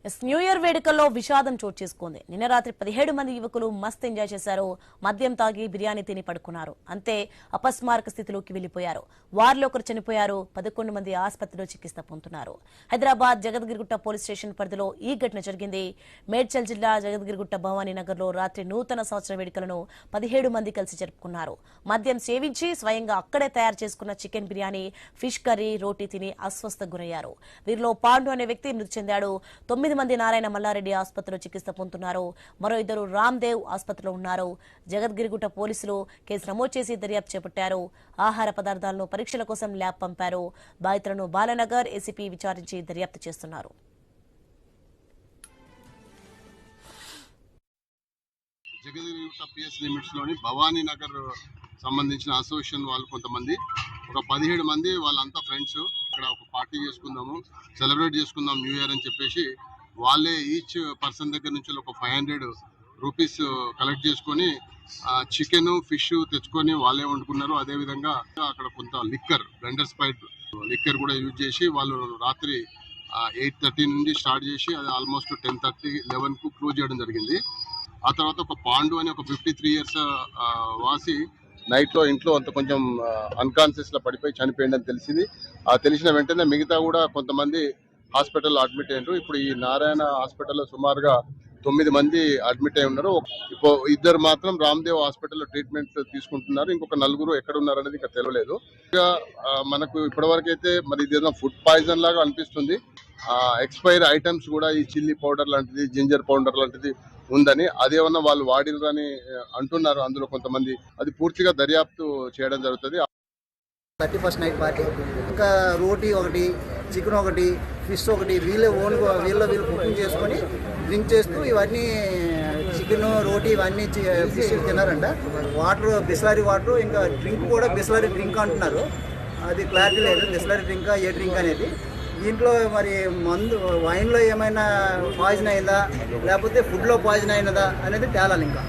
New year వేడుకల్లో విషాదం చోటు చేసుకుంది. నిన్న రాత్రి 17 మంది యువకులు మస్త్ ఎంజాయ్ చేశారు. మద్యం తాగి బిర్యానీ తిని పడుకున్నారు. అంతే అపస్మారక స్థితిలోకి వెళ్లిపోయారు. వారిలో ఒకరు చనిపోయారు. 11 మంది ఆసుపత్రిలో చికిత్స పొందుతున్నారు. హైదరాబాద్ జగద్గిరిగుట్ట పోలీస్ స్టేషన్ పరిధిలో ఈ ఘటన జరిగింది. మేడ్చల్ జిల్లా జగద్గిరిగుట్ట భవానీ నగర్ లో రాత్రి నూతన సంవత్సర వేడుకలను 17 మంది కలిసి జరుపుకున్నారు. మద్యం సేవించి స్వయంగా అక్కడే తయారు చేసుకున్న చికెన్ బిర్యానీ, ఫిష్ కర్రీ, రోటీ తిని అస్వస్థకు గురయ్యారు. వీరిలో పాండు అనే వ్యక్తి మృతి చెందాడు. 9 మంది నారాయణ మల్లారెడ్డి ఆసుపత్రిలో చికిత్స పొందుతున్నారు. మరో 2 రామ్దేవ్ ఆసుపత్రిలో ఉన్నారు. జగద్గిరిగుట్ట పోలీసులు కేసు నమోదు చేసి దర్యాప్తు చేపట్టారు. ఆహార పదార్థాలను పరీక్షల కోసం ల్యాబ్ పంపారు. బాధితులను బాలనగర్ ఏసీపీ విచారించి దర్యాప్తు చేస్తున్నారు. జగద్గిరిగుట్ట పిఎస్ లిమిట్స్ లోని భవానీ నగర్ సంబంధించిన అసోసియేషన్ వాళ్ళు కొంతమంది, ఒక 17 మంది, వాళ్ళంతా ఫ్రెండ్స్. ఇక్కడ ఒక పార్టీ చేసుకుందాము, సెలబ్రేట్ చేసుకుందాం న్యూ ఇయర్ అని చెప్పేసి వాళ్ళే ఈచ్ పర్సన్ దగ్గర నుంచి ఒక 500 రూపీస్ కలెక్ట్ చేసుకొని చికెన్, ఫిష్ తెచ్చుకొని వాళ్ళే వండుకున్నారు. అదేవిధంగా అక్కడ కొంత లిక్కర్, బ్లెండర్ స్పైట్ లిక్కర్ కూడా యూజ్ చేసి వాళ్ళు రాత్రి 8:30 నుండి స్టార్ట్ చేసి అది ఆల్మోస్ట్ 10:30, 11కు క్లోజ్ చేయడం జరిగింది. ఆ తర్వాత ఒక పాండు అని ఒక 53 ఇయర్స్ వాసి నైట్లో ఇంట్లో అంత కొంచెం అన్కాన్షియస్ లో పడిపోయి చనిపోయిందని తెలిసింది. తెలిసిన వెంటనే మిగతా కూడా కొంతమంది హాస్పిటల్లో అడ్మిట్ అయ్యారు. ఇప్పుడు ఈ నారాయణ హాస్పిటల్లో సుమారుగా 9 మంది అడ్మిట్ అయి ఉన్నారు. ఇప్పుడు 2 మాత్రం రామ్దేవ్ హాస్పిటల్లో ట్రీట్మెంట్ తీసుకుంటున్నారు. ఇంకొక 4 ఎక్కడ ఉన్నారు అనేది ఇంకా తెలియలేదు. మనకు ఇప్పటివరకు అయితే మరి ఇదేదో ఫుడ్ పాయిజన్ లాగా అనిపిస్తుంది. ఎక్స్పైర్ ఐటమ్స్ కూడా ఈ చిల్లీ పౌడర్ లాంటిది, జింజర్ పౌడర్ లాంటిది ఉందని, అదేమన్నా వాళ్ళు వాడినని అంటున్నారు అందులో కొంతమంది. అది పూర్తిగా దర్యాప్తు చేయడం జరుగుతుంది. 31st నైట్ పార్టీ, ఇంకా రోటీ ఒకటి, చికెన్ ఒకటి, ఫిష్ ఒకటి, వీళ్ళు కుకింగ్ చేసుకొని డ్రింక్ చేస్తూ ఇవన్నీ చికెన్, రోటీ ఇవన్నీ ఫిష్ తిన్నారంట. వాటర్, బిస్లరీ వాటర్, ఇంకా డ్రింక్ కూడా బిస్లరీ డ్రింక్ అంటున్నారు. అది క్లారిటీ లేదు, బిస్లరీ డ్రింక్ ఏ డ్రింక్ అనేది. దీంట్లో మరి మందు, వైన్లో ఏమైనా పాయిజన్ అయిందా లేకపోతే ఫుడ్లో పాయిజన్ అయినదా అనేది తేలాలి. ఇంకా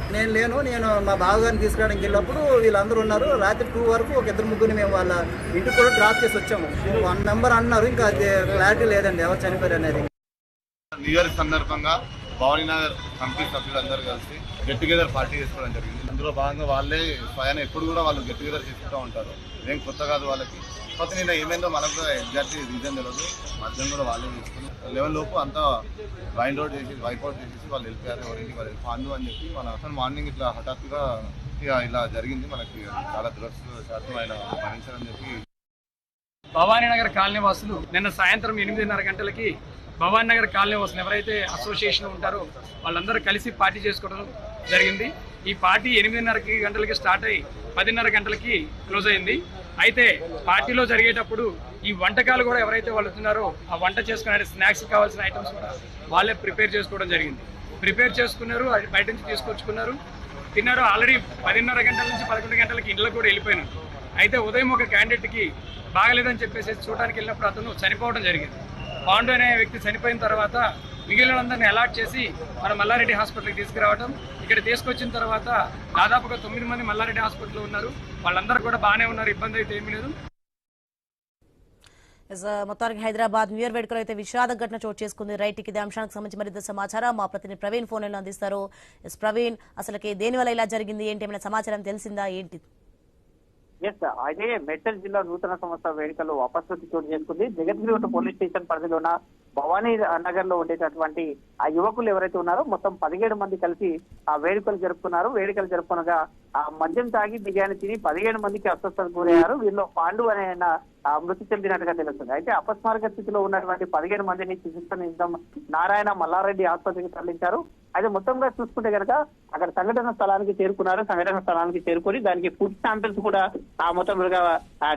నేను మా బావగారిని తీసుకురావడానికి వెళ్ళినప్పుడు వీళ్ళందరూ ఉన్నారు. రాత్రి 2 వరకు ఒక 2-3 మేము వాళ్ళ ఇంటికి కూడా డ్రాప్ చేసి వచ్చాము. 1 మెంబర్ అన్నారు, ఇంకా అది క్లారిటీ లేదండి ఎవరు చనిపోయారు అనేది. న్యూ ఇయర్ సందర్భంగా భవానీనగర్ కమిటీ సభ్యులందరూ కలిసి గెట్ టుగెదర్ పార్టీ చేసుకోవడం జరిగింది. అందులో భాగంగా వాళ్ళే స్వయాన ఎప్పుడు కూడా వాళ్ళు గెట్ టుగెదర్ చేసుకుంటూ ఉంటారు. ఇదేం కొత్త కాదు వాళ్ళకి. కాకపోతే నిన్న ఏమైందో మనకు కూడా ఎగ్జాక్ట్లీ రీజన్ తెలియదు. మధ్యాహ్నం కూడా వాళ్ళే తీసుకుని 11 లోపు అంతా వైండ్ అవుట్ చేసి, వైపౌట్ చేసేసి వాళ్ళు వెళ్ళిపోయారు. ఎవరికి వాళ్ళు పాండు అని చెప్పి మన అసలు మార్నింగ్ ఇట్లా హఠాత్తుగా ఇలా జరిగింది. మనకి చాలా దురదృష్టవశాత్తు ఆయన మరణించారని చెప్పి. భవానీనగర్ కాలనీ వాసులు నిన్న సాయంత్రం 8:30 గంటలకి భవానీనగర్ కాలనీ వాసులు ఎవరైతే అసోసియేషన్ ఉంటారో వాళ్ళందరూ కలిసి పార్టీ చేసుకోవడం జరిగింది. ఈ పార్టీ 8:30 గంటలకి స్టార్ట్ అయ్యి 10:30 గంటలకి క్లోజ్ అయింది. అయితే పార్టీలో జరిగేటప్పుడు ఈ వంటకాలు కూడా ఎవరైతే వండుతున్నారో ఆ వంట చేసుకునే స్నాక్స్ కావాల్సిన ఐటమ్స్ కూడా వాళ్ళే ప్రిపేర్ చేసుకోవడం జరిగింది. ప్రిపేర్ చేసుకున్నారు, అది బయట నుంచి తీసుకొచ్చుకున్నారు, తిన్నారు. ఆల్రెడీ 10:30 గంటల నుంచి 11 గంటలకి ఇంట్లో కూడా వెళ్ళిపోయినారు. అయితే ఉదయం ఒక క్యాండిడేట్కి బాగలేదని చెప్పేసి చూడడానికి వెళ్ళినప్పుడు అతను చనిపోవడం జరిగింది. పాండు అనే వ్యక్తి చనిపోయిన తర్వాత మిగిలినందరినీ అలాట్ చేసి మన మల్లారెడ్డి హాస్పిటల్కి తీసుకురావడం. ఇక్కడ తీసుకొచ్చిన తర్వాత దాదాపుగా 9 మంది మల్లారెడ్డి హాస్పిటల్లో ఉన్నారు. వాళ్ళందరూ కూడా బాగానే ఉన్నారు, ఇబ్బంది అయితే ఏమీ లేదు. మొత్తానికి హైదరాబాద్ న్యూ ఇయర్ వేడుకలో అయితే విషాద ఘటన చోటు చేసుకుంది. రైట్, ఇదే అంశానికి సంబంధించి మరింత సమాచారం మా ప్రతినిధి ప్రవీణ్ ఫోన్ లైన్లో అందిస్తారు. ప్రవీణ్, అసలుకి దేనివల్ల ఇలా జరిగింది, ఏంటి, ఏమైనా సమాచారం తెలిసిందా, ఏంటి? అయితే మేడ్చల్ జిల్లా నూతన సంవత్సర వేడుకల్లో అపశృతి చోటు చేసుకుంది. జగద్గిరిగుట్ట పోలీస్ స్టేషన్ పరిధిలో ఉన్న భవానీ నగర్ లో ఉండేటటువంటి ఆ యువకులు ఎవరైతే ఉన్నారో మొత్తం 17 మంది కలిసి ఆ వేడుకలు జరుపుకున్నారు. వేడుకలు జరుపుకునగా ఆ మద్యం తాగి బిర్యానీ తిని 17 మందికి అస్వస్థతకు గురయ్యారు. వీళ్ళు పాండు అనే మృతి చెందినట్టుగా తెలుస్తుంది. అయితే అపస్మారక స్థితిలో ఉన్నటువంటి 17 మందిని చికిత్స నిమిత్తం నారాయణ మల్లారెడ్డి ఆసుపత్రికి తరలించారు. అయితే మొత్తంగా చూసుకుంటే కనుక అక్కడ సంఘటన స్థలానికి చేరుకున్నారు. సంఘటన స్థలానికి చేరుకొని దానికి ఫుడ్ శాంపిల్స్ కూడా మొత్తం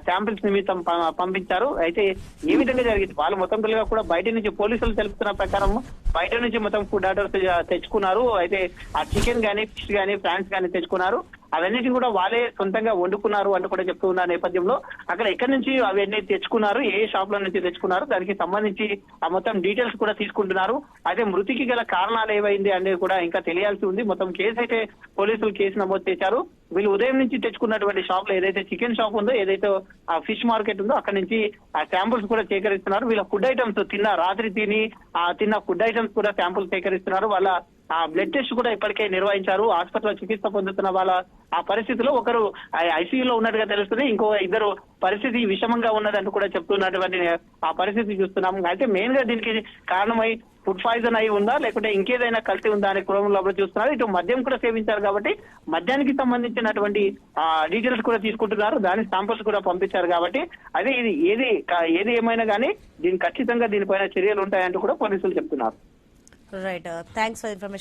శాంపిల్స్ నిమిత్తం పంపించారు. అయితే ఏ విధంగా జరిగింది, వాళ్ళు మొత్తం కూడా బయట నుంచి పోలీసులు తెలుపుతున్న ప్రకారం బయట నుంచి మొత్తం ఫుడ్ ఆర్డర్స్ తెచ్చుకున్నారు. అయితే ఆ చికెన్ గానీ, ఫిష్ గానీ, ఫ్రాన్స్ గానీ తెచ్చుకున్నారు. అవన్నిటిని కూడా వాళ్ళే సొంతంగా వండుకున్నారు అంటూ కూడా చెప్తూ ఉన్న నేపథ్యంలో అక్కడ ఎక్కడి నుంచి అవన్నీ తెచ్చుకున్నారు, ఏ షాప్ లో నుంచి తెచ్చుకున్నారు, దానికి సంబంధించి ఆ మొత్తం డీటెయిల్స్ కూడా తీసుకుంటున్నారు. అయితే మృతికి గల కారణాలు ఏవైంది అనేది కూడా ఇంకా తెలియాల్సి ఉంది. మొత్తం కేసు అయితే పోలీసులు కేసు నమోదు చేశారు. వీళ్ళు ఉదయం నుంచి తెచ్చుకున్నటువంటి షాప్ లో ఏదైతే చికెన్ షాప్ ఉందో, ఏదైతే ఆ ఫిష్ మార్కెట్ ఉందో అక్కడ నుంచి ఆ శాంపుల్స్ కూడా సేకరిస్తున్నారు. వీళ్ళ ఫుడ్ ఐటమ్స్ రాత్రి తిన్న ఫుడ్ ఐటమ్స్ కూడా శాంపుల్ సేకరిస్తున్నారు. వాళ్ళ ఆ బ్లడ్ టెస్ట్ కూడా ఇప్పటికే నిర్వహించారు. హాస్పిటల్లో చికిత్స పొందుతున్న వాళ్ళ ఆ పరిస్థితిలో ఒకరు ఐసీయూలో ఉన్నట్టుగా తెలుస్తుంది, ఇంకో ఇద్దరు పరిస్థితి విషమంగా ఉన్నదంటూ కూడా చెప్తున్నటువంటి ఆ పరిస్థితి చూస్తున్నాం. అయితే మెయిన్ గా దీనికి కారణమై ఫుడ్ పాయిజన్ అయి ఉందా లేకుంటే ఇంకేదైనా కల్తీ ఉందా అనే క్రమంలో చూస్తున్నారు. ఇటు మద్యం కూడా సేవించారు కాబట్టి మద్యానికి సంబంధించినటువంటి డీటెయిల్స్ కూడా తీసుకుంటున్నారు, దాని శాంపుల్స్ కూడా పంపించారు కాబట్టి అదే ఇది ఏది ఏమైనా కానీ దీని ఖచ్చితంగా దీనిపైన చర్యలు ఉంటాయంటూ కూడా పోలీసులు చెప్తున్నారు. Right, thanks for information.